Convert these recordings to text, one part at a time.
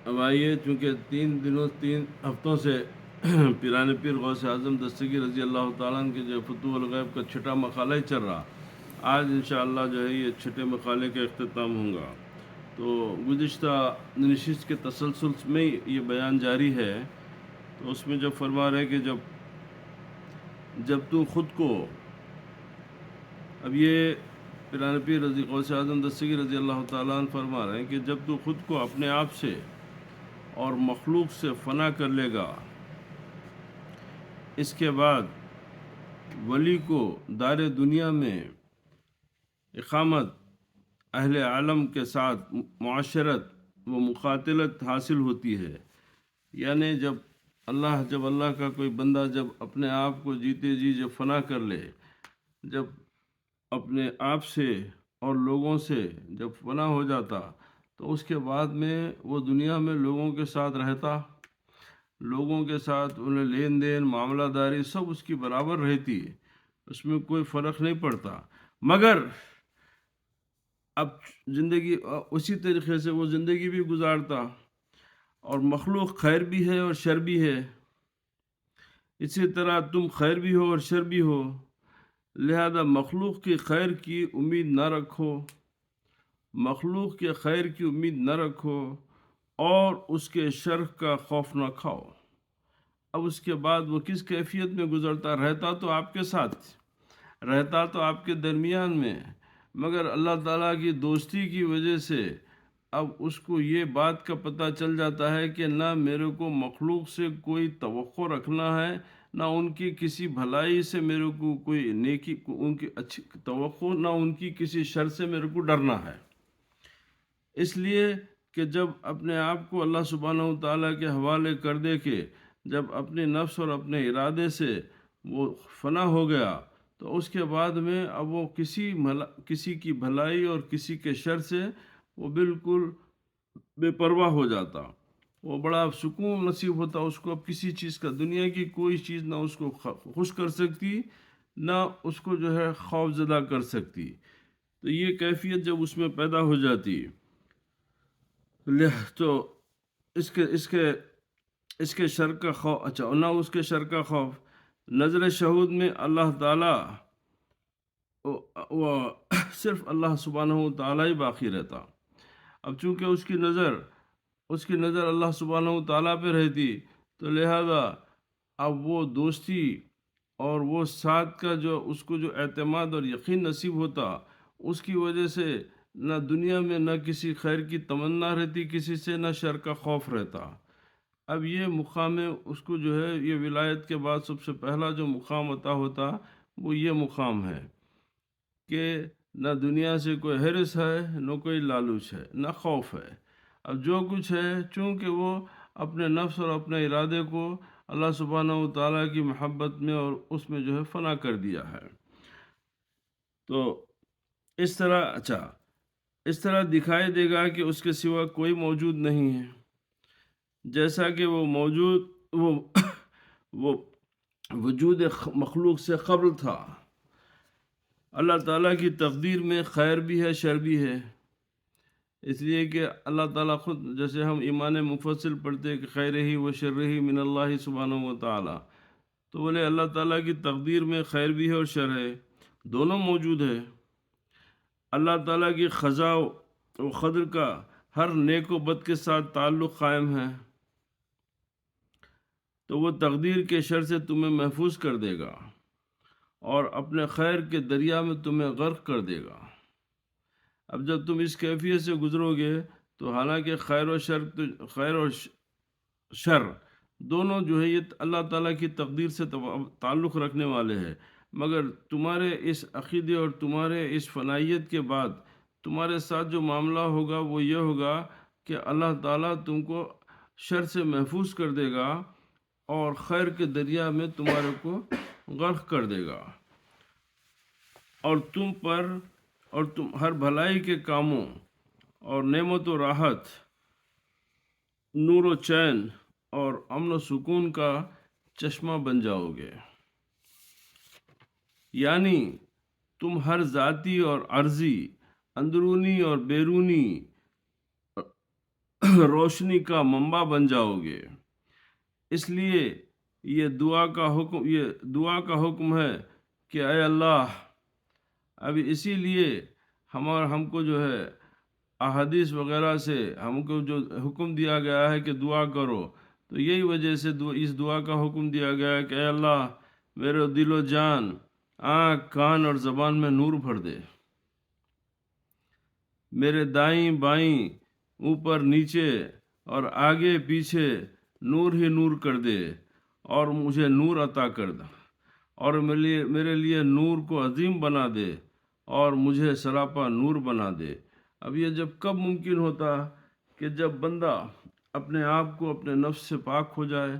اب آئیے، چونکہ 3 سے پیران پیر غوث اعظم دستگیر رضی اللہ تعالیٰ عنہ کے جو فتوح الغیب کا چھٹا مقالہ ہی چل رہا، آج انشاءاللہ جو ہے یہ چھٹے مقالے کا اختتام ہوں گا۔ تو گزشتہ نشست کے تسلسل میں یہ بیان جاری ہے، تو اس میں جب فرما رہے کہ جب تو خود کو، اب یہ پیران پیر رضی غوث اعظم دستگیر رضی اللہ تعالیٰ عنہ فرما رہے ہیں کہ جب تو خود کو اپنے آپ سے اور مخلوق سے فنا کر لے گا، اس کے بعد ولی کو دار دنیا میں اقامت، اہل عالم کے ساتھ معاشرت و مخاطلت حاصل ہوتی ہے۔ یعنی جب اللہ کا کوئی بندہ جب اپنے آپ کو جیتے جی جب فنا کر لے، جب اپنے آپ سے اور لوگوں سے جب فنا ہو جاتا، تو اس کے بعد میں وہ دنیا میں لوگوں کے ساتھ رہتا، لوگوں کے ساتھ انہیں لین دین معاملہ داری سب اس کی برابر رہتی، اس میں کوئی فرق نہیں پڑتا۔ مگر اب زندگی اسی طریقے سے وہ زندگی بھی گزارتا، اور مخلوق خیر بھی ہے اور شر بھی ہے، اسی طرح تم خیر بھی ہو اور شر بھی ہو، لہذا مخلوق کی خیر کی امید نہ رکھو، مخلوق کے خیر کی امید نہ رکھو، اور اس کے شر کا خوف نہ کھاؤ۔ اب اس کے بعد وہ کس کیفیت میں گزرتا، رہتا تو آپ کے ساتھ، رہتا تو آپ کے درمیان میں، مگر اللہ تعالیٰ کی دوستی کی وجہ سے اب اس کو یہ بات کا پتہ چل جاتا ہے کہ نہ میرے کو مخلوق سے کوئی توقع رکھنا ہے، نہ ان کی کسی بھلائی سے میرے کو کوئی نیکی، ان کی اچھی توقع، نہ ان کی کسی شر سے میرے کو ڈرنا ہے۔ اس لیے کہ جب اپنے آپ کو اللہ سبحانہ و تعالیٰ کے حوالے کر دے کے جب اپنے نفس اور اپنے ارادے سے وہ فنا ہو گیا، تو اس کے بعد میں اب وہ کسی کی بھلائی اور کسی کے شر سے وہ بالکل بے پرواہ ہو جاتا، وہ بڑا سکون نصیب ہوتا اس کو۔ اب کسی چیز کا، دنیا کی کوئی چیز نہ اس کو خوش کر سکتی، نہ اس کو جو ہے خوف زدہ کر سکتی۔ تو یہ کیفیت جب اس میں پیدا ہو جاتی، تو اس کے شر کا خوف، اچھا نہ اس کے شر کا خوف، نظر شہود میں اللہ تعالیٰ وہ صرف اللہ سبحانہ و تعالیٰ ہی باقی رہتا۔ اب چونکہ اس کی نظر اللہ سبحانہ و تعالیٰ پہ رہتی، تو لہذا اب وہ دوستی اور وہ ساتھ کا جو اس کو جو اعتماد اور یقین نصیب ہوتا، اس کی وجہ سے نہ دنیا میں نہ کسی خیر کی تمنا رہتی کسی سے، نہ شر کا خوف رہتا۔ اب یہ مقام ہے اس کو جو ہے، یہ ولایت کے بعد سب سے پہلا جو مقام عطا ہوتا وہ یہ مقام ہے کہ نہ دنیا سے کوئی حرص ہے، نہ کوئی لالچ ہے، نہ خوف ہے۔ اب جو کچھ ہے، چونکہ وہ اپنے نفس اور اپنے ارادے کو اللہ سبحانہ و تعالیٰ کی محبت میں اور اس میں جو ہے فنا کر دیا ہے، تو اس طرح دکھائی دے گا کہ اس کے سوا کوئی موجود نہیں ہے، جیسا کہ وہ وجود مخلوق سے قبل تھا۔ اللہ تعالیٰ کی تقدیر میں خیر بھی ہے، شر بھی ہے، اس لیے کہ اللہ تعالیٰ خود، جیسے ہم ایمان مفصل پڑھتے ہیں کہ خیر ہی و شر ہی من اللہ سبحانہ و تعالیٰ، تو بولے اللہ تعالیٰ کی تقدیر میں خیر بھی ہے اور شر ہے، دونوں موجود ہے۔ اللہ تعالیٰ کی قضاء و قدر کا ہر نیک و بد کے ساتھ تعلق قائم ہے، تو وہ تقدیر کے شر سے تمہیں محفوظ کر دے گا اور اپنے خیر کے دریا میں تمہیں غرق کر دے گا۔ اب جب تم اس کیفیت سے گزرو گے، تو حالانکہ خیر اور شر دونوں جو ہے یہ اللہ تعالیٰ کی تقدیر سے تعلق رکھنے والے ہیں، مگر تمہارے اس عقیدے اور تمہارے اس فنائیت کے بعد تمہارے ساتھ جو معاملہ ہوگا وہ یہ ہوگا کہ اللہ تعالیٰ تم کو شر سے محفوظ کر دے گا اور خیر کے دریا میں تمہارے کو غرق کر دے گا، اور تم ہر بھلائی کے کاموں اور نعمت و راحت، نور و چین اور امن و سکون کا چشمہ بن جاؤ گے۔ یعنی تم ہر ذاتی اور عرضی، اندرونی اور بیرونی روشنی کا منبع بن جاؤ گے۔ اس لیے یہ دعا کا حکم ہے کہ اے اللہ، ابھی اسی لیے ہم کو جو ہے احادیث وغیرہ سے ہم کو جو حکم دیا گیا ہے کہ دعا کرو، تو یہی وجہ سے اس دعا کا حکم دیا گیا ہے کہ اے اللہ میرے دل و جان، آنکھ، کان اور زبان میں نور بھر دے، میرے دائیں بائیں، اوپر نیچے اور آگے پیچھے نور ہی نور کر دے، اور مجھے نور عطا کر دے، اور میرے لیے نور کو عظیم بنا دے، اور مجھے سراپا نور بنا دے۔ اب یہ جب کب ممکن ہوتا کہ جب بندہ اپنے آپ کو اپنے نفس سے پاک ہو جائے،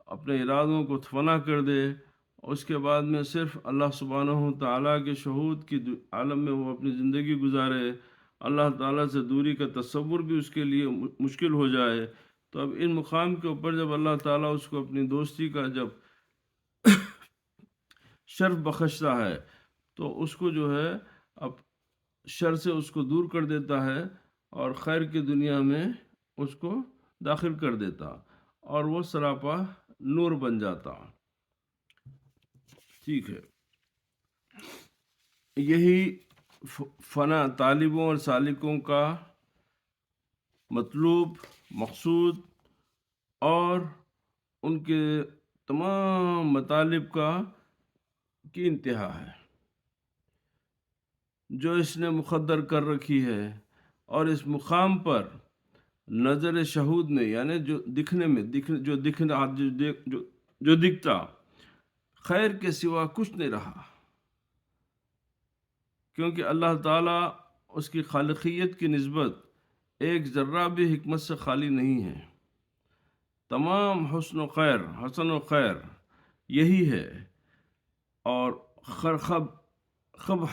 اپنے ارادوں کو فنا کر دے، اس کے بعد میں صرف اللہ سبحانہ و تعالیٰ کے شہود کی عالم میں وہ اپنی زندگی گزارے، اللہ تعالیٰ سے دوری کا تصور بھی اس کے لیے مشکل ہو جائے۔ تو اب ان مقام کے اوپر جب اللہ تعالیٰ اس کو اپنی دوستی کا جب شرف بخشتا ہے، تو اس کو جو ہے اب شر سے اس کو دور کر دیتا ہے، اور خیر کی دنیا میں اس کو داخل کر دیتا، اور وہ سراپا نور بن جاتا۔ ٹھیک ہے، یہی فنا طالبوں اور سالکوں کا مطلوب، مقصود اور ان کے تمام مطالب کی انتہا ہے، جو اس نے مقدر کر رکھی ہے۔ اور اس مقام پر نظر شہود میں، یعنی جو دکھتا خیر کے سوا کچھ نہیں رہا، کیونکہ اللہ تعالیٰ اس کی خالقیت کی نسبت ایک ذرہ بھی حکمت سے خالی نہیں ہے۔ تمام حسن و خیر یہی ہے، اور قبح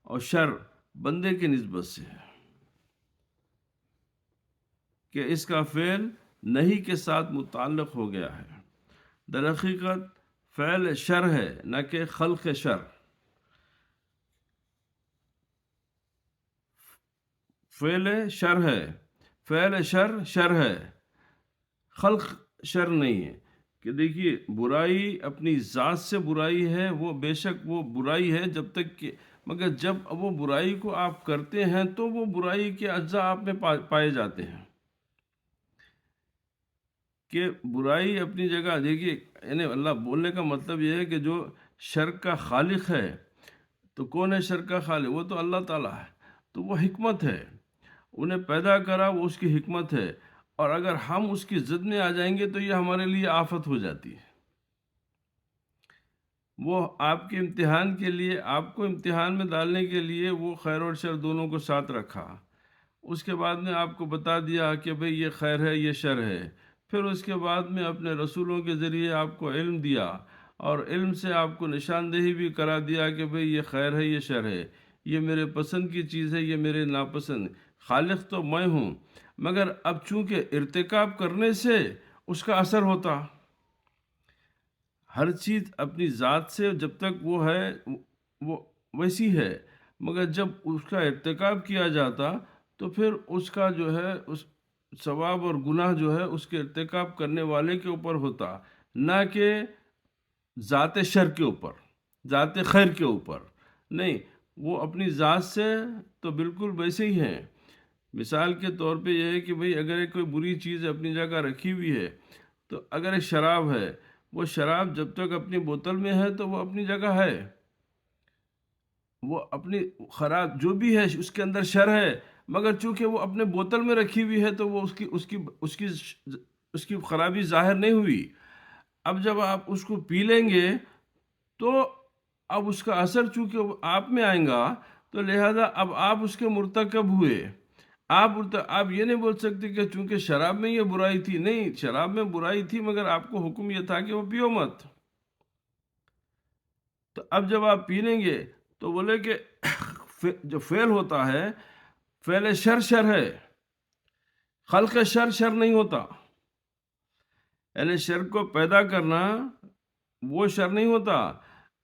اور شر بندے کی نسبت سے ہے، کہ اس کا فعل نہیں کے ساتھ متعلق ہو گیا ہے۔ در حقیقت فعل شر ہے، نہ کہ خلق شر۔ فعل شر ہے، خلق شر نہیں ہے۔ کہ دیکھیے، برائی اپنی ذات سے برائی ہے، وہ بے شک وہ برائی ہے جب تک کہ، مگر جب وہ برائی کو آپ کرتے ہیں تو وہ برائی کے اجزاء آپ میں پائے جاتے ہیں۔ کہ برائی اپنی جگہ، دیکھیے یعنی اللہ بولنے کا مطلب یہ ہے کہ جو شر کا خالق ہے، تو کون ہے شر کا خالق؟ وہ تو اللہ تعالیٰ ہے، تو وہ حکمت ہے، انہیں پیدا کرا، وہ اس کی حکمت ہے، اور اگر ہم اس کی ضد میں آ جائیں گے تو یہ ہمارے لیے آفت ہو جاتی ہے۔ وہ آپ کے امتحان کے لیے، آپ کو امتحان میں ڈالنے کے لیے وہ خیر اور شر دونوں کو ساتھ رکھا، اس کے بعد میں آپ کو بتا دیا کہ بھئی یہ خیر ہے، یہ شر ہے، پھر اس کے بعد میں اپنے رسولوں کے ذریعے آپ کو علم دیا، اور علم سے آپ کو نشاندہی بھی کرا دیا کہ بھئی یہ خیر ہے، یہ شر ہے، یہ میرے پسند کی چیز ہے، یہ میرے ناپسند۔ خالق تو میں ہوں، مگر اب چونکہ ارتکاب کرنے سے اس کا اثر ہوتا، ہر چیز اپنی ذات سے جب تک وہ ہے وہ ویسی ہے، مگر جب اس کا ارتکاب کیا جاتا تو پھر اس کا جو ہے اس ثواب اور گناہ جو ہے اس کے ارتکاب کرنے والے کے اوپر ہوتا، نہ کہ ذات شر کے اوپر، ذات خیر کے اوپر نہیں۔ وہ اپنی ذات سے تو بالکل ویسے ہی ہیں۔ مثال کے طور پہ یہ ہے کہ بھئی اگر ایک کوئی بری چیز اپنی جگہ رکھی ہوئی ہے، تو اگر ایک شراب ہے، وہ شراب جب تک اپنی بوتل میں ہے تو وہ اپنی جگہ ہے، وہ اپنی خراب جو بھی ہے اس کے اندر شر ہے، مگر چونکہ وہ اپنے بوتل میں رکھی ہوئی ہے تو وہ اس کی خرابی ظاہر نہیں ہوئی۔ اب جب آپ اس کو پی لیں گے تو اب اس کا اثر چونکہ آپ میں آئیں گا، تو لہذا اب آپ اس کے مرتکب ہوئے۔ آپ یہ نہیں بول سکتے کہ چونکہ شراب میں یہ برائی تھی، نہیں، شراب میں برائی تھی، مگر آپ کو حکم یہ تھا کہ وہ پیو مت۔ تو اب جب آپ پی لیں گے تو بولے کہ جو فعل ہوتا ہے، فعل شر ہے، خلق شر نہیں ہوتا، یعنی شر کو پیدا کرنا وہ شر نہیں ہوتا،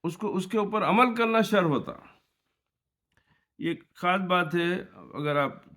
اس کے اوپر عمل کرنا شر ہوتا۔ یہ خاص بات ہے، اگر آپ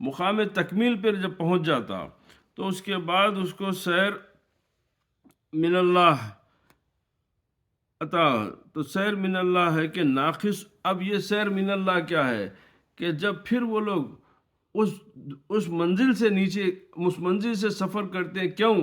مقام تکمیل پر جب پہنچ جاتا تو اس کے بعد اس کو سیر من اللہ عطا. تو سیر من اللہ ہے کہ ناقص. اب یہ سیر من اللہ کیا ہے کہ جب پھر وہ لوگ اس منزل سے نیچے اس منزل سے سفر کرتے ہیں. کیوں؟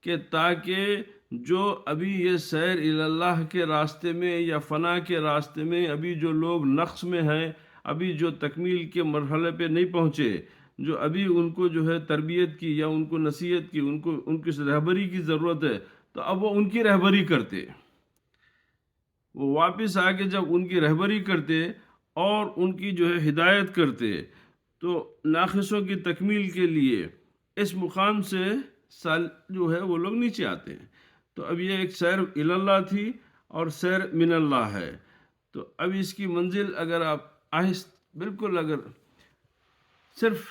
کہ تاکہ جو ابھی یہ سیر اللہ کے راستے میں یا فنا کے راستے میں ابھی جو لوگ نقص میں ہیں، ابھی جو تکمیل کے مرحلے پہ نہیں پہنچے، جو ابھی ان کو جو ہے تربیت کی یا ان کو نصیحت کی، ان کی رہبری کی ضرورت ہے، تو اب وہ ان کی رہبری کرتے. وہ واپس آ کے جب ان کی رہبری کرتے اور ان کی جو ہے ہدایت کرتے، تو ناقصوں کی تکمیل کے لیے اس مقام سے جو ہے وہ لوگ نیچے آتے ہیں. تو اب یہ ایک سیر اللہ تھی اور سیر من اللہ ہے. تو اب اس کی منزل اگر آپ بالکل اگر صرف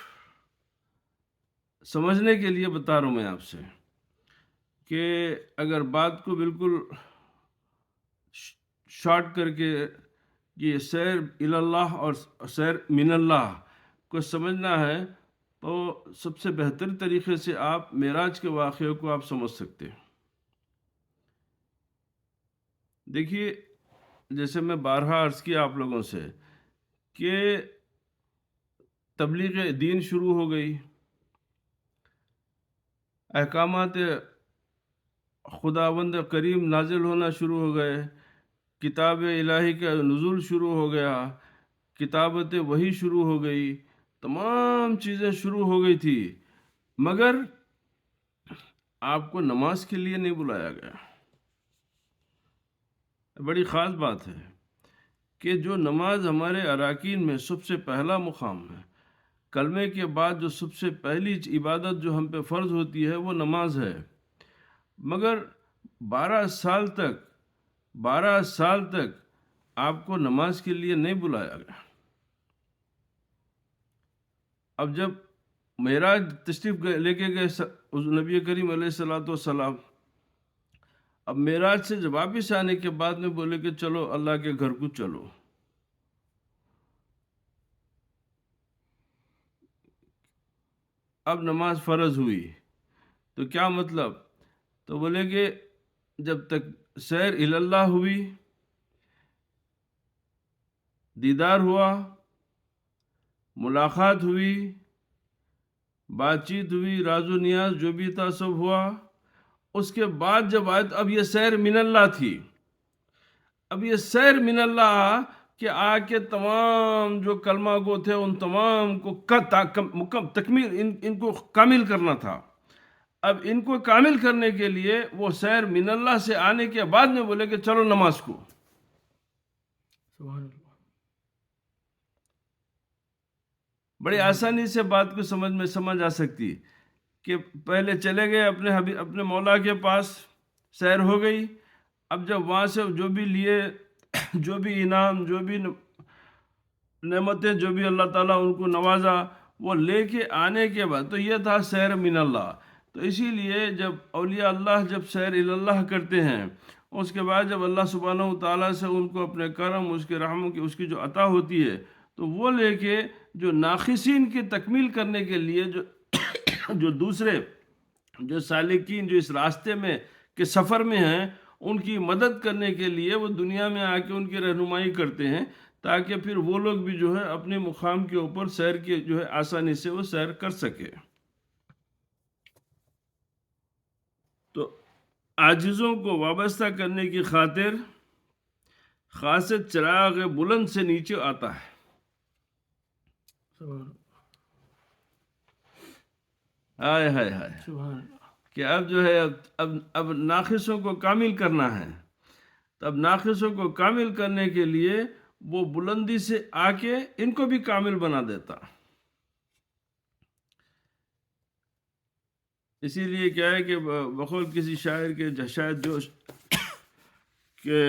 سمجھنے کے لیے بتا رہا ہوں میں آپ سے کہ اگر بات کو بالکل شارٹ کر کے یہ سیر اللہ اور سیر من اللہ کو سمجھنا ہے تو سب سے بہتر طریقے سے آپ معراج کے واقعے کو آپ سمجھ سکتے ہیں. دیکھیے، جیسے میں بارہا عرض کیا آپ لوگوں سے کہ تبلیغ دین شروع ہو گئی، احکامات خداوند کریم نازل ہونا شروع ہو گئے، کتاب الہی کا نزول شروع ہو گیا، کتابت وحی شروع ہو گئی، تمام چیزیں شروع ہو گئی تھی، مگر آپ کو نماز کے لیے نہیں بلایا گیا. بڑی خاص بات ہے کہ جو نماز ہمارے اراکین میں سب سے پہلا مقام ہے، کلمے کے بعد جو سب سے پہلی عبادت جو ہم پہ فرض ہوتی ہے وہ نماز ہے، مگر 12 سال تک آپ کو نماز کے لیے نہیں بلایا گیا. اب جب معراج تشریف لے کے گئے نبی کریم علیہ الصلوۃ والسلام، اب معراج سے جب واپس آنے کے بعد میں بولے کہ چلو اللہ کے گھر کو چلو. اب نماز فرض ہوئی تو کیا مطلب؟ تو بولے کہ جب تک سیر اللہ ہوئی، دیدار ہوا، ملاقات ہوئی، بات چیت ہوئی، راز و نیاز جو بھی تھا سب ہوا، اس کے بعد جب آئے تو اب یہ سیر من اللہ تھی. اب یہ سیر من اللہ کہ آ کے تمام جو کلمہ گو تھے ان تمام کو تکمیل ان کو کامل کرنا تھا. اب ان کو کامل کرنے کے لیے وہ سیر من اللہ سے آنے کے بعد میں بولے کہ چلو نماز کو. سبحان اللہ. بڑی آسانی سے بات کو سمجھ آ سکتی کہ پہلے چلے گئے اپنے مولا کے پاس، سیر ہو گئی. اب جب وہاں سے جو بھی لیے، جو بھی انعام، جو بھی نعمتیں، جو بھی اللہ تعالیٰ ان کو نوازا، وہ لے کے آنے کے بعد تو یہ تھا سیر من اللہ. تو اسی لیے جب اولیاء اللہ جب سیر اللہ کرتے ہیں، اس کے بعد جب اللہ سبحانہ و تعالیٰ سے ان کو اپنے کرم، اس کے رحم کی، اس کی جو عطا ہوتی ہے، تو وہ لے کے جو ناقصین کی تکمیل کرنے کے لیے جو دوسرے جو سالکین جو اس راستے میں کے سفر میں ہیں، ان کی مدد کرنے کے لیے وہ دنیا میں آ کے ان کی رہنمائی کرتے ہیں، تاکہ پھر وہ لوگ بھی جو ہے اپنے مقام کے اوپر سیر کے جو ہے آسانی سے وہ سیر کر سکے. تو عاجزوں کو وابستہ کرنے کی خاطر خاص چراغ بلند سے نیچے آتا ہے. ہائے ہائے ہائے کہ اب جو ہے اب ناقصوں کو کامل کرنا ہے. تو اب ناقصوں کو کامل کرنے کے لیے وہ بلندی سے آ کے ان کو بھی کامل بنا دیتا. اسی لیے کیا ہے کہ بقول کسی شاعر کے شاید جو کہ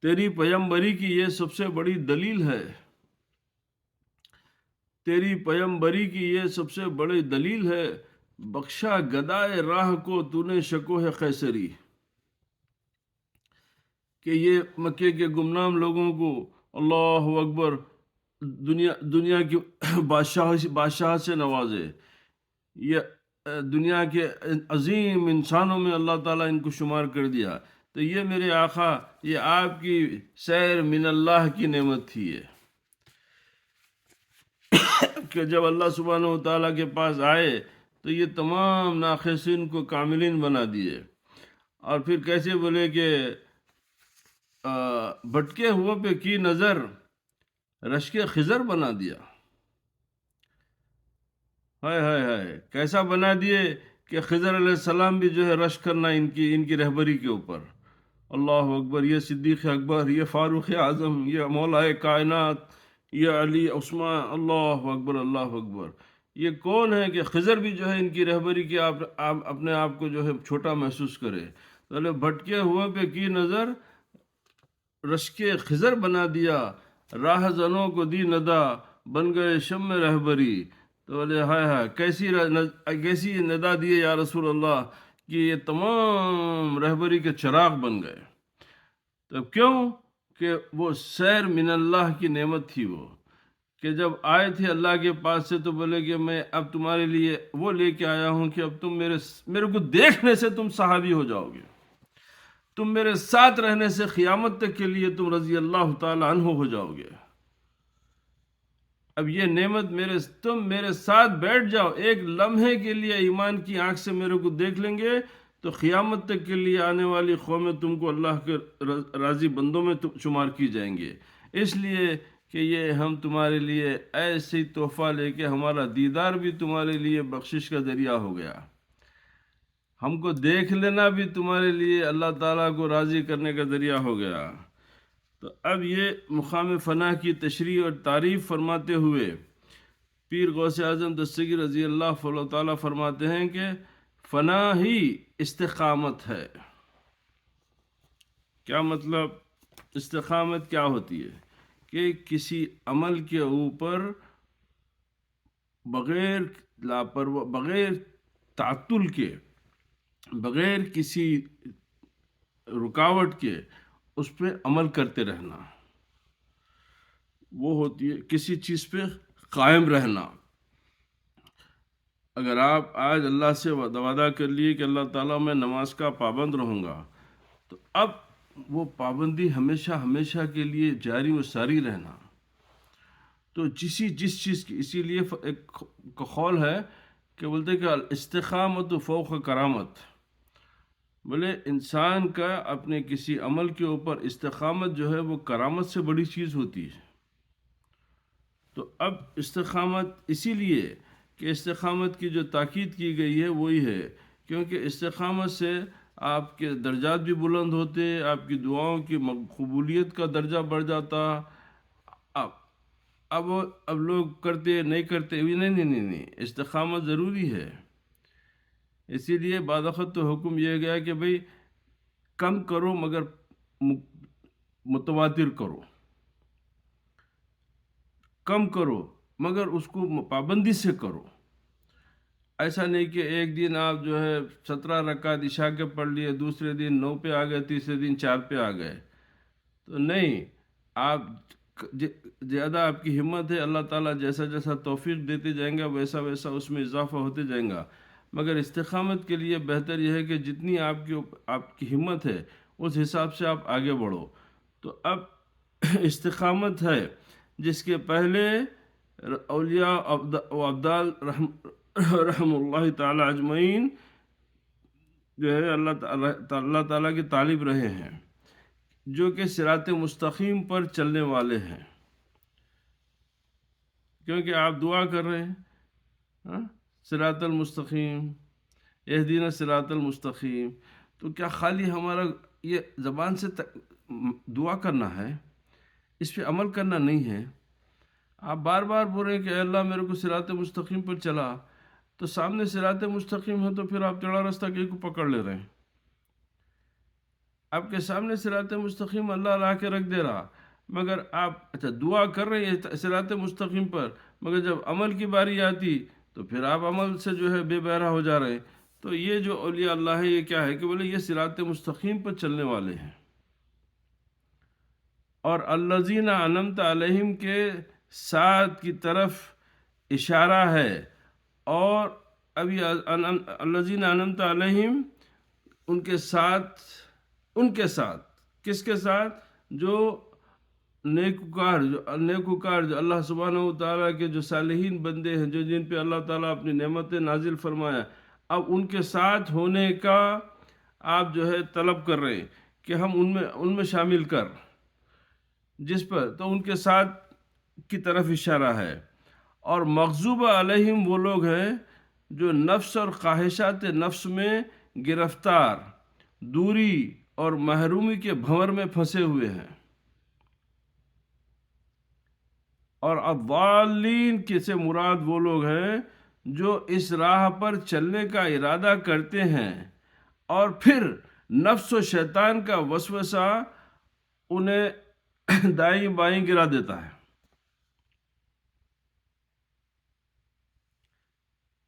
تیری پیمبری کی یہ سب سے بڑی دلیل ہے، تیری پیمبری کی یہ سب سے بڑی دلیل ہے، بخشا گدائے راہ کو تو نے شکوہ قیصری. کہ یہ مکے کے گمنام لوگوں کو اللہ اکبر دنیا کی بادشاہ سے نوازے، یہ دنیا کے عظیم انسانوں میں اللہ تعالیٰ ان کو شمار کر دیا، تو یہ میرے آقا، یہ آپ کی سیر من اللہ کی نعمت تھی یہ، کہ جب اللہ سبحانہ و تعالیٰ کے پاس آئے تو یہ تمام ناقصین کو کاملین بنا دیے، اور پھر کیسے بولے کہ بھٹکے ہوئے پہ کی نظر رشک خضر بنا دیا، ہائے ہائے ہائے، کیسا بنا دیے کہ خضر علیہ السلام بھی جو ہے رشک کرنا ان کی رہبری کے اوپر۔ اللہ اکبر، یہ صدیق اکبر، یہ فاروق اعظم، یہ مولا کائنات، یہ علی عثمان، اللہ اکبر اللہ اکبر، یہ کون ہے کہ خضر بھی جو ہے ان کی رہبری کی آپ اپنے آپ کو جو ہے چھوٹا محسوس کرے؟ تو بھٹکے ہوئے پہ کی نظر رشک خضر بنا دیا، راہ زنوں کو دی ندا، بن گئے شم رہبری۔ تو بولے ہائے ہائے، کیسی ندا دیے یا رسول اللہ کہ یہ تمام رہبری کے چراغ بن گئے۔ تو کیوں؟ کہ وہ سیر من اللہ کی نعمت تھی، وہ کہ جب آئے تھے اللہ کے پاس سے تو بولے کہ میں اب تمہارے لیے وہ لے کے آیا ہوں کہ اب تم میرے کو دیکھنے سے تم صحابی ہو جاؤ گے، تم میرے ساتھ رہنے سے قیامت تک کے لیے تم رضی اللہ تعالی عنہ ہو جاؤ گے۔ اب یہ نعمت تم میرے ساتھ بیٹھ جاؤ، ایک لمحے کے لیے ایمان کی آنکھ سے میرے کو دیکھ لیں گے تو قیامت تک کے لیے آنے والی قومیں تم کو اللہ کے راضی بندوں میں شمار کی جائیں گے، اس لیے کہ یہ ہم تمہارے لیے ایسی تحفہ لے کے ہمارا دیدار بھی تمہارے لیے بخشش کا ذریعہ ہو گیا، ہم کو دیکھ لینا بھی تمہارے لیے اللہ تعالیٰ کو راضی کرنے کا ذریعہ ہو گیا۔ تو اب یہ مقام فنا کی تشریح اور تعریف فرماتے ہوئے پیر غوث اعظم دستگیر رضی اللہ تعالیٰ فرماتے ہیں کہ فنا ہی استقامت ہے۔ کیا مطلب؟ استقامت کیا ہوتی ہے؟ کہ کسی عمل کے اوپر بغیر تعطل کے، بغیر کسی رکاوٹ کے اس پہ عمل کرتے رہنا، وہ ہوتی ہے کسی چیز پہ قائم رہنا۔ اگر آپ آج اللہ سے وعدہ کر لیے کہ اللہ تعالیٰ میں نماز کا پابند رہوں گا، تو اب وہ پابندی ہمیشہ کے لیے جاری و ساری رہنا۔ تو جس چیز کی، اسی لیے ایک قول ہے کہ بولتے کہ الاستقامت فوق کرامت، بولے انسان کا اپنے کسی عمل کے اوپر استقامت جو ہے وہ کرامت سے بڑی چیز ہوتی ہے۔ تو اب استقامت اسی لیے کہ استقامت کی جو تاکید کی گئی ہے وہی ہے، کیونکہ استقامت سے آپ کے درجات بھی بلند ہوتے، آپ کی دعاؤں کی قبولیت کا درجہ بڑھ جاتا۔ اب لوگ کرتے نہیں کرتے، نہیں، استقامت ضروری ہے۔ اسی لیے بعض وقت تو حکم یہ گیا کہ بھئی کم کرو مگر متواتر کرو، کم کرو مگر اس کو پابندی سے کرو۔ ایسا نہیں کہ ایک دن آپ جو ہے 17 رکعت عشاء کے پڑھ لیے، دوسرے دن 9 پہ آ گئے، تیسرے دن 4 پہ آ گئے، تو نہیں، آپ زیادہ آپ کی ہمت ہے، اللہ تعالیٰ جیسا توفیق دیتے جائیں گا ویسا اس میں اضافہ ہوتے جائیں گا، مگر استقامت کے لیے بہتر یہ ہے کہ جتنی آپ کی ہمت ہے اس حساب سے آپ آگے بڑھو۔ تو اب استقامت ہے جس کے پہلے اولیاء و ابدال رحم اللہ تعالی اجمعین جو ہے اللہ تعالیٰ کے طالب رہے ہیں، جو کہ صراط مستقیم پر چلنے والے ہیں، کیونکہ آپ دعا کر رہے ہیں صراط المستقیم، اہدینا صراط المستقیم، تو کیا خالی ہمارا یہ زبان سے دعا کرنا ہے، اس پہ عمل کرنا نہیں ہے؟ آپ بار بار بول رہے ہیں کہ اے اللہ میرے کو صراط مستقیم پر چلا، تو سامنے صراط مستقیم ہے تو پھر آپ ٹیڑھا راستہ کہیں کو پکڑ لے رہے ہیں۔ آپ کے سامنے صراط مستقیم اللہ لا کے رکھ دے رہا، مگر آپ دعا کر رہے ہیں صراط مستقیم پر، مگر جب عمل کی باری آتی تو پھر آپ عمل سے جو ہے بے بہرا ہو جا رہے ہیں۔ تو یہ جو اولیاء اللہ ہے یہ کیا ہے کہ بولے یہ صراط مستقیم پر چلنے والے ہیں، اور الذین انعمت علیہم کے ساتھ کی طرف اشارہ ہے، اور ابھی الذین انعمت علیہم ان کے ساتھ کس کے ساتھ؟ جو نیکوکار جو اللہ سبحانہ و تعالیٰ کے جو صالحین بندے ہیں، جو جن پہ اللہ تعالیٰ اپنی نعمتیں نازل فرمایا، اب ان کے ساتھ ہونے کا آپ جو ہے طلب کر رہے ہیں کہ ہم ان میں شامل کر، جس پر تو ان کے ساتھ کی طرف اشارہ ہے۔ اور مغضوب علیہم وہ لوگ ہیں جو نفس اور خواہشات نفس میں گرفتار، دوری اور محرومی کے بھنور میں پھنسے ہوئے ہیں۔ اور الضالین کی سے مراد وہ لوگ ہیں جو اس راہ پر چلنے کا ارادہ کرتے ہیں اور پھر نفس و شیطان کا وسوسہ انہیں دائیں بائیں گرا دیتا ہے۔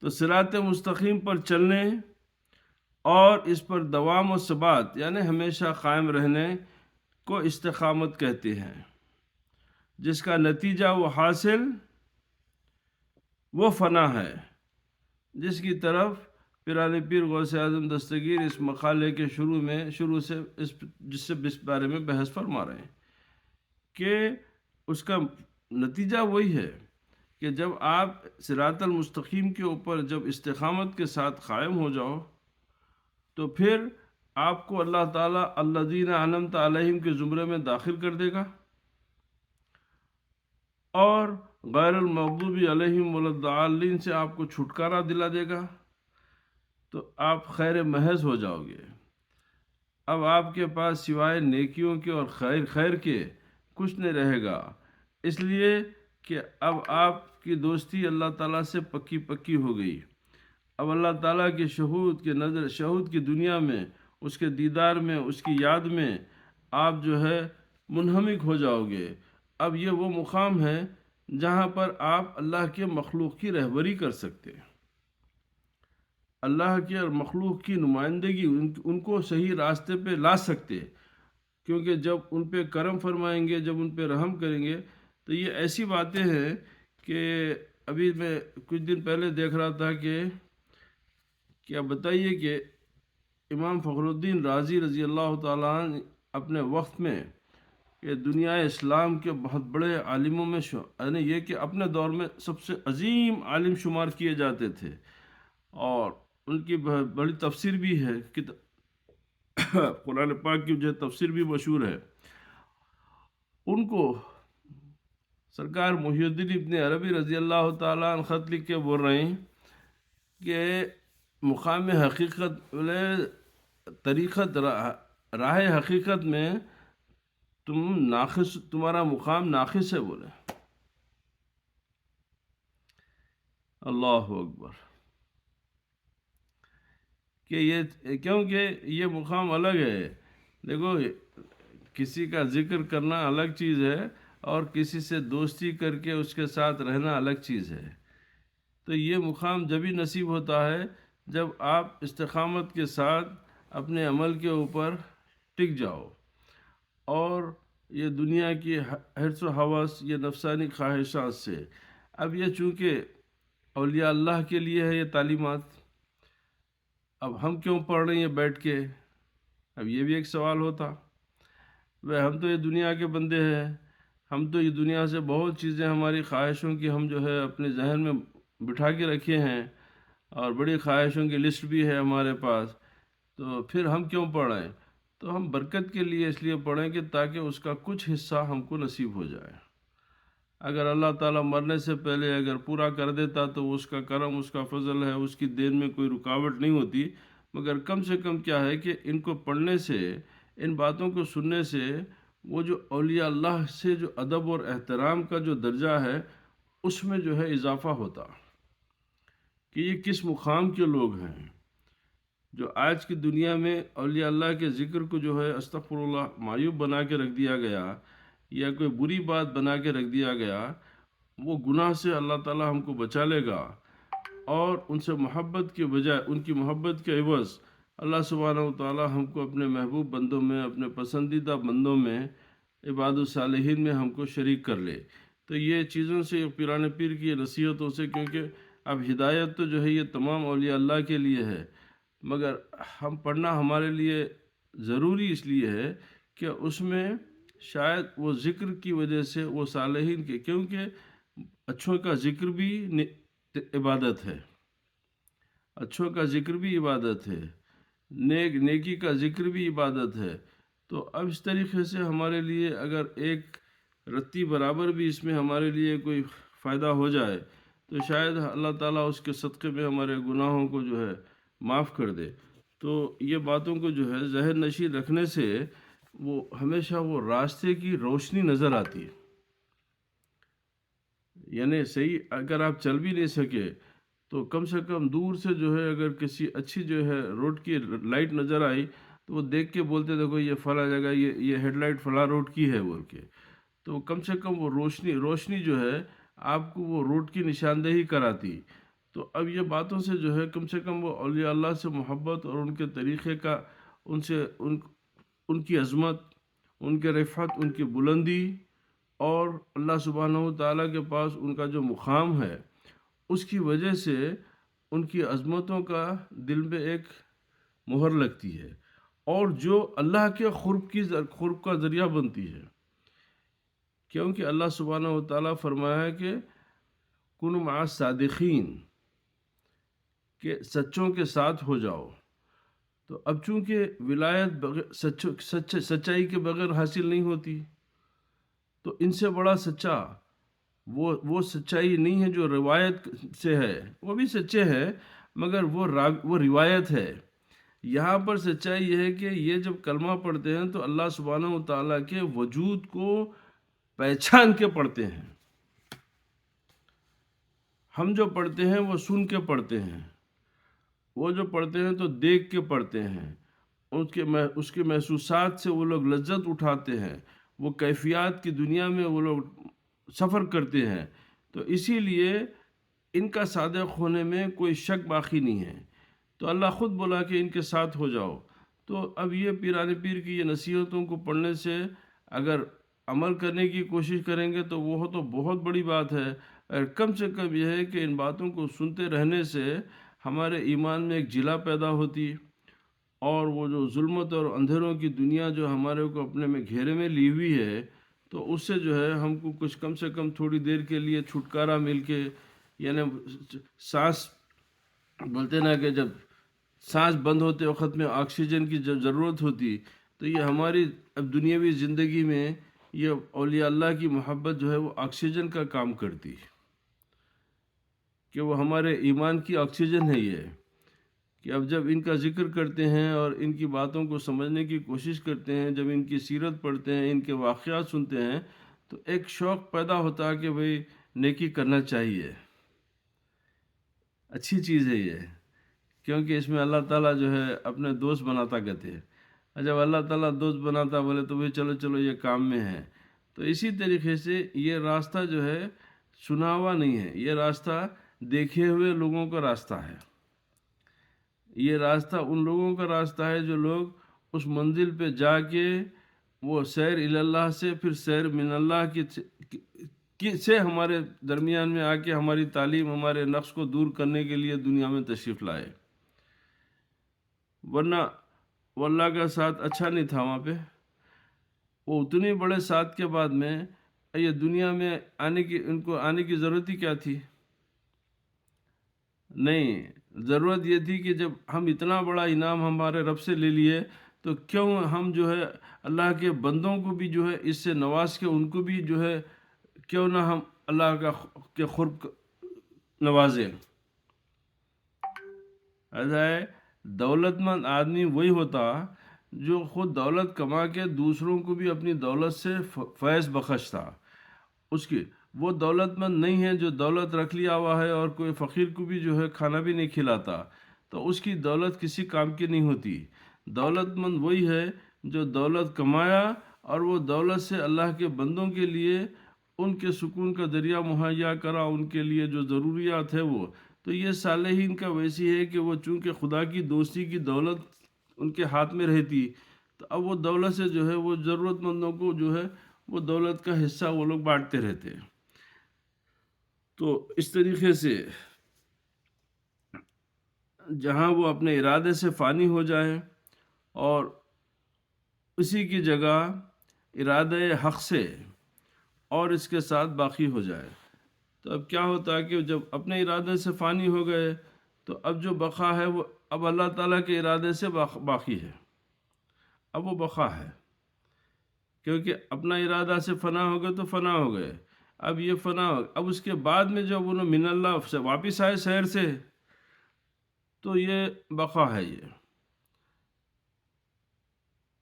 تو صراط مستقیم پر چلنے اور اس پر دوام و ثبات یعنی ہمیشہ قائم رہنے کو استقامت کہتے ہیں، جس کا نتیجہ وہ حاصل وہ فنا ہے، جس کی طرف پیران پیر غوث اعظم دستگیر اس مقالے کے شروع سے جس بارے میں بحث فرما رہے ہیں کہ اس کا نتیجہ وہی ہے کہ جب آپ صراط المستقیم کے اوپر جب استقامت کے ساتھ قائم ہو جاؤ تو پھر آپ کو اللہ تعالیٰ الذین انعمت علیہم کے زمرے میں داخل کر دے گا، اور غیر المغضوب علیہم ولا الضالین سے آپ کو چھٹکارا دلا دے گا، تو آپ خیر محض ہو جاؤ گے۔ اب آپ کے پاس سوائے نیکیوں کے اور خیر کے کچھ نہیں رہے گا، اس لیے کہ اب آپ کی دوستی اللہ تعالیٰ سے پکی ہو گئی۔ اب اللہ تعالیٰ کے شہود کی دنیا میں، اس کے دیدار میں، اس کی یاد میں آپ جو ہے منہمک ہو جاؤ گے۔ اب یہ وہ مقام ہے جہاں پر آپ اللہ کے مخلوق کی رہبری کر سکتے ہیں، اللہ کے اور مخلوق کی نمائندگی، ان کو صحیح راستے پہ لا سکتے، کیونکہ جب ان پہ کرم فرمائیں گے، جب ان پہ رحم کریں گے، تو یہ ایسی باتیں ہیں کہ ابھی میں کچھ دن پہلے دیکھ رہا تھا کہ کیا بتائیے کہ امام فخر الدین رازی رضی اللہ تعالیٰ عنہ اپنے وقت میں کہ دنیا اسلام کے بہت بڑے عالموں میں یعنی یہ کہ اپنے دور میں سب سے عظیم عالم شمار کیے جاتے تھے، اور ان کی بڑی تفسیر بھی ہے، قرآن پاک کی جو تفسیر بھی مشہور ہے۔ ان کو سرکار محی الدین ابن عربی رضی اللہ تعالیٰ عنہ خط لکھ کے بول رہے ہیں کہ مقام حقیقت راہ حقیقت میں تمہارا مقام ناقص ہے، بولے اللہ اکبر، کہ یہ کیونکہ یہ مقام الگ ہے۔ دیکھو، کسی کا ذکر کرنا الگ چیز ہے اور کسی سے دوستی کر کے اس کے ساتھ رہنا الگ چیز ہے۔ تو یہ مقام جبھی نصیب ہوتا ہے جب آپ استقامت کے ساتھ اپنے عمل کے اوپر ٹک جاؤ، اور یہ دنیا کی حرص و ہوس، یہ نفسانی خواہشات سے۔ اب یہ چونکہ اولیاء اللہ کے لیے ہے یہ تعلیمات، اب ہم کیوں پڑھ رہے ہیں بیٹھ کے؟ اب یہ بھی ایک سوال ہوتا، ہم تو یہ دنیا کے بندے ہیں، ہم تو یہ دنیا سے بہت چیزیں ہماری خواہشوں کی ہم جو ہے اپنے ذہن میں بٹھا کے رکھے ہیں، اور بڑی خواہشوں کی لسٹ بھی ہے ہمارے پاس، تو پھر ہم کیوں پڑھ رہے ہیں؟ تو ہم برکت کے لیے اس لیے پڑھیں کہ تاکہ اس کا کچھ حصہ ہم کو نصیب ہو جائے۔ اگر اللہ تعالیٰ مرنے سے پہلے اگر پورا کر دیتا تو اس کا کرم، اس کا فضل ہے، اس کی دین میں کوئی رکاوٹ نہیں ہوتی، مگر کم سے کم کیا ہے کہ ان کو پڑھنے سے، ان باتوں کو سننے سے، وہ جو اولیاء اللہ سے جو ادب اور احترام کا جو درجہ ہے اس میں جو ہے اضافہ ہوتا، کہ یہ کس مقام کے لوگ ہیں۔ جو آج کی دنیا میں اولیاء اللہ کے ذکر کو جو ہے استغفر اللہ معیوب بنا کے رکھ دیا گیا، یا کوئی بری بات بنا کے رکھ دیا گیا، وہ گناہ سے اللہ تعالیٰ ہم کو بچا لے گا، اور ان سے محبت کے بجائے ان کی محبت کے عوض اللہ سبحانہ و تعالیٰ ہم کو اپنے محبوب بندوں میں، اپنے پسندیدہ بندوں میں، عباد الصالحین میں ہم کو شریک کر لے۔ تو یہ چیزوں سے پیران پیر کی نصیحتوں سے، کیونکہ اب ہدایت تو جو ہے یہ تمام اولیاء اللہ کے لیے ہے، مگر ہم پڑھنا ہمارے لیے ضروری اس لیے ہے کہ اس میں شاید وہ ذکر کی وجہ سے وہ صالحین کے، کیونکہ اچھوں کا ذکر بھی عبادت ہے، اچھوں کا ذکر بھی عبادت ہے، نیکی کا ذکر بھی عبادت ہے۔ تو اب اس طریقے سے ہمارے لیے اگر ایک رتی برابر بھی اس میں ہمارے لیے کوئی فائدہ ہو جائے تو شاید اللہ تعالیٰ اس کے صدقے میں ہمارے گناہوں کو جو ہے معاف کر دے۔ تو یہ باتوں کو جو ہے ذہن نشین رکھنے سے وہ ہمیشہ وہ راستے کی روشنی نظر آتی ہے۔ یعنی صحیح اگر آپ چل بھی نہیں سکے تو کم سے کم دور سے جو ہے اگر کسی اچھی جو ہے روڈ کی لائٹ نظر آئی تو وہ دیکھ کے بولتے دیکھو یہ فلاں جگہ یہ ہیڈ لائٹ فلاں روڈ کی ہے بول کے، تو کم سے کم وہ روشنی جو ہے آپ کو وہ روڈ کی نشاندہی کراتی۔ تو اب یہ باتوں سے جو ہے کم سے کم وہ اولیاء اللہ سے محبت اور ان کے طریقے کا، ان کی عظمت، ان کے رفعت، ان کی بلندی، اور اللہ سبحانہ و تعالیٰ کے پاس ان کا جو مقام ہے، اس کی وجہ سے ان کی عظمتوں کا دل میں ایک مہر لگتی ہے، اور جو اللہ کے قرب کا ذریعہ بنتی ہے، کیونکہ اللہ سبحانہ و تعالیٰ فرمایا ہے کہ کن مع الصادقین، کہ سچوں کے ساتھ ہو جاؤ۔ تو اب چونکہ ولایت سچائی کے بغیر حاصل نہیں ہوتی، تو ان سے بڑا سچا وہ سچائی نہیں ہے جو روایت سے ہے، وہ بھی سچے ہے مگر وہ روایت ہے۔ یہاں پر سچائی یہ ہے کہ یہ جب کلمہ پڑھتے ہیں تو اللہ سبحانہ و تعالیٰ کے وجود کو پہچان کے پڑھتے ہیں۔ ہم جو پڑھتے ہیں وہ سن کے پڑھتے ہیں، وہ جو پڑھتے ہیں تو دیکھ کے پڑھتے ہیں، اس کے محسوسات سے وہ لوگ لذت اٹھاتے ہیں، وہ کیفیات کی دنیا میں وہ لوگ سفر کرتے ہیں۔ تو اسی لیے ان کا صادق ہونے میں کوئی شک باقی نہیں ہے۔ تو اللہ خود بولا کہ ان کے ساتھ ہو جاؤ۔ تو اب یہ پیران پیر کی یہ نصیحتوں کو پڑھنے سے اگر عمل کرنے کی کوشش کریں گے تو وہ تو بہت بڑی بات ہے، اور کم سے کم یہ ہے کہ ان باتوں کو سنتے رہنے سے ہمارے ایمان میں ایک جلا پیدا ہوتی، اور وہ جو ظلمت اور اندھیروں کی دنیا جو ہمارے کو اپنے میں گھیرے میں لی ہوئی ہے، تو اس سے جو ہے ہم کو کچھ کم سے کم تھوڑی دیر کے لیے چھٹکارا مل کے، یعنی سانس بولتے نا کہ جب سانس بند ہوتے وقت میں آکسیجن کی جب ضرورت ہوتی، تو یہ ہماری اب دنیاوی زندگی میں یہ اولیاء اللہ کی محبت جو ہے وہ آکسیجن کا کام کرتی، کہ وہ ہمارے ایمان کی آکسیجن ہے یہ، کہ اب جب ان کا ذکر کرتے ہیں اور ان کی باتوں کو سمجھنے کی کوشش کرتے ہیں، جب ان کی سیرت پڑھتے ہیں، ان کے واقعات سنتے ہیں، تو ایک شوق پیدا ہوتا ہے کہ بھئی نیکی کرنا چاہیے، اچھی چیز ہے یہ، کیونکہ اس میں اللہ تعالیٰ جو ہے اپنے دوست بناتا کہتے ہیں، اور جب اللہ تعالیٰ دوست بناتا بولے تو بھئی چلو یہ کام میں ہے۔ تو اسی طریقے سے یہ راستہ جو ہے سنا ہوا نہیں ہے، یہ راستہ دیکھے ہوئے لوگوں کا راستہ ہے، یہ راستہ ان لوگوں کا راستہ ہے جو لوگ اس منزل پہ جا کے وہ سیر اللہ سے پھر سیر من اللہ سے ہمارے درمیان میں آ کے ہماری تعلیم، ہمارے نقص کو دور کرنے کے لیے دنیا میں تشریف لائے، ورنہ وہ اللہ کا ساتھ اچھا نہیں تھا وہاں پہ۔ وہ اتنے بڑے ساتھ کے بعد میں یہ دنیا میں ان کو آنے کی ضرورت ہی کیا تھی؟ نہیں، ضرورت یہ تھی کہ جب ہم اتنا بڑا انعام ہمارے رب سے لے لیے تو کیوں ہم جو ہے اللہ کے بندوں کو بھی جو ہے اس سے نواز کے ان کو بھی جو ہے کیوں نہ ہم اللہ کے قرب نوازیں۔ ایسا ہے، دولت مند آدمی وہی ہوتا جو خود دولت کما کے دوسروں کو بھی اپنی دولت سے فیض بخشتا۔ اس کی وہ دولت مند نہیں ہے جو دولت رکھ لیا ہوا ہے اور کوئی فقیر کو بھی جو ہے کھانا بھی نہیں کھلاتا، تو اس کی دولت کسی کام کی نہیں ہوتی۔ دولت مند وہی ہے جو دولت کمایا اور وہ دولت سے اللہ کے بندوں کے لیے ان کے سکون کا ذریعہ مہیا کرا، ان کے لیے جو ضروریات ہے وہ۔ تو یہ صالحین کا ویسی ہے کہ وہ چونکہ خدا کی دوستی کی دولت ان کے ہاتھ میں رہتی، تو اب وہ دولت سے جو ہے وہ ضرورت مندوں کو جو ہے وہ دولت کا حصہ وہ لوگ بانٹتے رہتے ہیں۔ تو اس طریقے سے جہاں وہ اپنے ارادے سے فانی ہو جائے اور اسی کی جگہ ارادہ حق سے اور اس کے ساتھ باقی ہو جائے، تو اب کیا ہوتا ہے کہ جب اپنے ارادے سے فانی ہو گئے تو اب جو بقا ہے وہ اب اللہ تعالیٰ کے ارادے سے باقی ہے، اب وہ بقا ہے، کیونکہ اپنا ارادہ سے فنا ہو گئے تو فنا ہو گئے، اب یہ فنا ہو، اب اس کے بعد میں جب انہوں من اللہ سے واپس آئے شہر سے تو یہ بقا ہے، یہ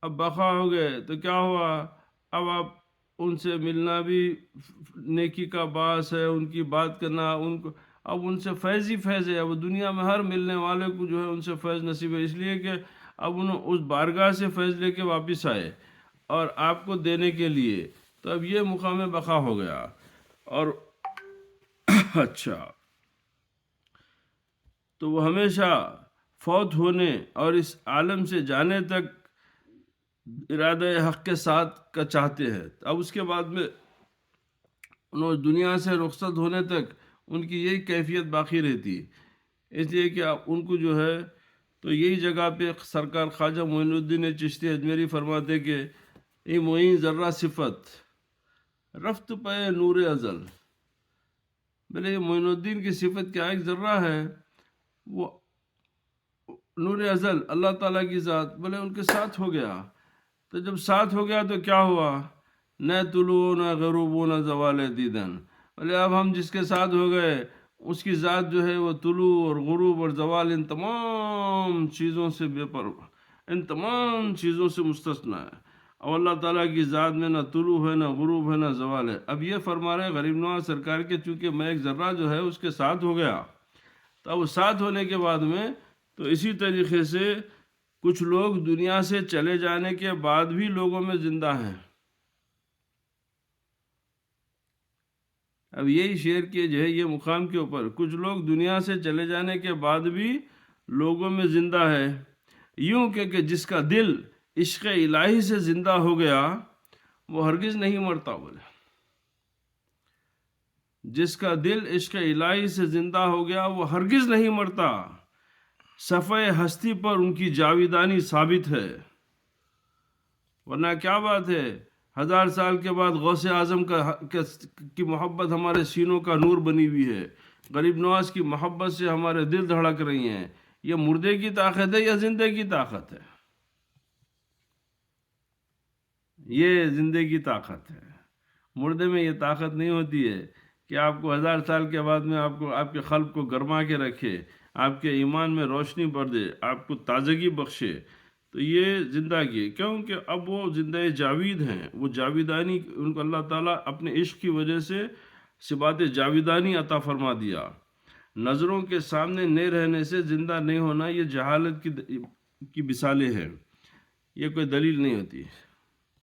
اب بقا ہو گئے تو کیا ہوا، اب آپ ان سے ملنا بھی نیکی کا باعث ہے، ان کی بات کرنا، ان کو اب ان سے فیض ہی فیض ہے، اب دنیا میں ہر ملنے والے کو جو ہے ان سے فیض نصیب ہے، اس لیے کہ اب انہوں اس بارگاہ سے فیض لے کے واپس آئے اور آپ کو دینے کے لیے، تو اب یہ مقام بقا ہو گیا۔ اور اچھا، تو وہ ہمیشہ فوت ہونے اور اس عالم سے جانے تک ارادہ حق کے ساتھ کا چاہتے ہیں، اب اس کے بعد میں انہوں دنیا سے رخصت ہونے تک ان کی یہی کیفیت باقی رہتی، اس لیے کہ ان کو جو ہے تو یہی جگہ پہ سرکار خواجہ معین الدین چشتی اجمیری فرماتے کہ ای معین ذرہ صفت رفت پہ نور ازل، بلے یہ معین الدین کی صفت کیا ایک ذرہ ہے، وہ نور ازل اللہ تعالیٰ کی ذات، بلے ان کے ساتھ ہو گیا، تو جب ساتھ ہو گیا تو کیا ہوا، نہ طلوع نہ غروب نہ زوال دیدن، بلے اب ہم جس کے ساتھ ہو گئے اس کی ذات جو ہے وہ طلوع اور غروب اور زوال ان تمام چیزوں سے بے پرواہ، ان تمام چیزوں سے مستثنا ہے، اور اللہ تعالیٰ کی ذات میں نہ طلوع ہے نہ غروب ہے نہ زوال ہے۔ اب یہ فرما رہے غریب نواز سرکار کے چونکہ میں ایک ذرہ جو ہے اس کے ساتھ ہو گیا، تو اب ساتھ ہونے کے بعد میں تو اسی طریقے سے کچھ لوگ دنیا سے چلے جانے کے بعد بھی لوگوں میں زندہ ہیں۔ اب یہی شعر کے جو ہے یہ مقام کے اوپر کچھ لوگ دنیا سے چلے جانے کے بعد بھی لوگوں میں زندہ ہے، یوں کہ جس کا دل عشق الہی سے زندہ ہو گیا وہ ہرگز نہیں مرتا، بولے جس کا دل عشق الہی سے زندہ ہو گیا وہ ہرگز نہیں مرتا، صفحہ ہستی پر ان کی جاویدانی ثابت ہے، ورنہ کیا بات ہے، 1000 سال کے بعد غوث اعظم کی محبت ہمارے سینوں کا نور بنی ہوئی ہے، غریب نواز کی محبت سے ہمارے دل دھڑک رہی ہیں، یہ مردے کی طاقت ہے یا زندے کی طاقت ہے؟ یہ زندے کی طاقت ہے، مردے میں یہ طاقت نہیں ہوتی ہے کہ آپ کو 1000 سال کے بعد میں آپ کے قلب کو گرما کے رکھے، آپ کے ایمان میں روشنی بھر دے، آپ کو تازگی بخشے، تو یہ زندگی، کیونکہ اب وہ زندہ جاوید ہیں، وہ جاویدانی ان کو اللہ تعالیٰ اپنے عشق کی وجہ سے صفات جاویدانی عطا فرما دیا۔ نظروں کے سامنے نہیں رہنے سے زندہ نہیں ہونا یہ جہالت کی مثالیں ہیں، یہ کوئی دلیل نہیں ہوتی۔